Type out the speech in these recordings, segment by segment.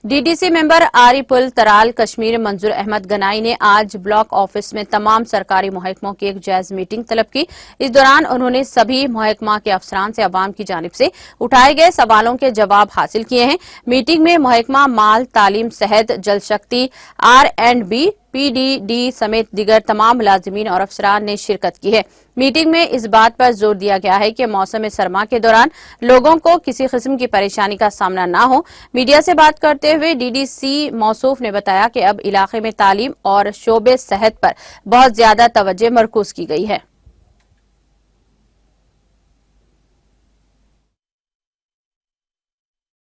DDC member आरिपुल तराल कश्मीर मंजूर अहमद गनाई ने आज ब्लॉक ऑफिस में तमाम सरकारी महकमों की एक जायज मीटिंग तलब की। इस दौरान उन्होंने सभी महकमा के अफसरान से अवाम की जानिब से उठाए गए सवालों के जवाब हासिल किए हैं। मीटिंग में महकमा माल, तालीम, सेहत, जल शक्ति, R&B, PDD समेत दीगर तमाम मुलाजिमीन और अफसरान ने शिरकत की है। मीटिंग में इस बात पर जोर दिया गया है कि मौसम सरमा के दौरान लोगों को किसी किस्म की परेशानी का सामना न हो। मीडिया से बात करते हुए डीडीसी मौसूफ ने बताया कि अब इलाके में तालीम और शोबे सेहत पर बहुत ज्यादा तवज्जो मरकूज की गई है।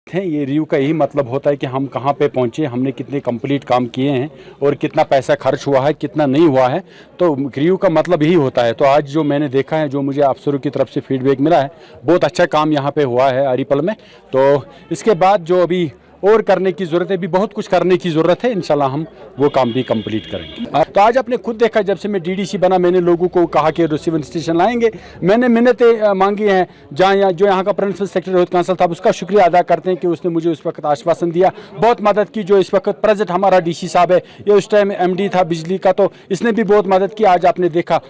ये रिव्यू का यही मतलब होता है कि हम कहाँ पे पहुँचे, हमने कितने कंप्लीट काम किए हैं और कितना पैसा खर्च हुआ है, कितना नहीं हुआ है। तो रिव्यू का मतलब यही होता है। तो आज जो मैंने देखा है, जो मुझे अफसरों की तरफ से फीडबैक मिला है, बहुत अच्छा काम यहाँ पे हुआ है आरिपल में। तो इसके बाद जो अभी और करने की ज़रूरत है, भी बहुत कुछ करने की ज़रूरत है। इंशाल्लाह हम वो काम भी कंप्लीट करेंगे। तो आज आपने खुद देखा, जब से मैं डीडीसी बना, मैंने लोगों को कहा कि रिसीविंग स्टेशन लाएंगे। मैंने मिन्नतें मांगी हैं। जो यहाँ का प्रिंसिपल सेक्रेटरी रोहित कांसल था, उसका शुक्रिया अदा करते हैं कि उसने मुझे उस वक्त आश्वासन दिया, बहुत मदद की। जो इस वक्त प्रेजेंट हमारा डीसी साहब है, ये उस टाइम MD था बिजली का, तो इसने भी बहुत मदद की। आज आपने देखा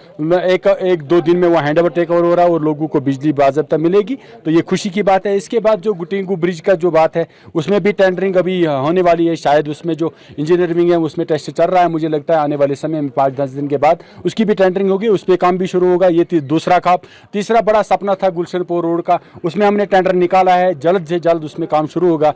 एक दो दिन में वो हैंड ओवर टेक ओवर हो रहा है और लोगों को बिजली बाज़ाब्ता मिलेगी, तो ये खुशी की बात है। इसके बाद जो गुटिंगू ब्रिज का जो बात है, उसमें भी टेंडरिंग अभी होने वाली है। शायद उसमें जो इंजीनियरिंग है उसमें टेस्ट चल रहा है। मुझे लगता है आने वाले समय में 5-10 दिन के बाद उसकी भी टेंडरिंग होगी, उस पर काम भी शुरू होगा। ये दूसरा काम। तीसरा बड़ा सपना था गुलशनपुर रोड का, उसमें हमने टेंडर निकाला है, जल्द से जल्द उसमें काम शुरू होगा।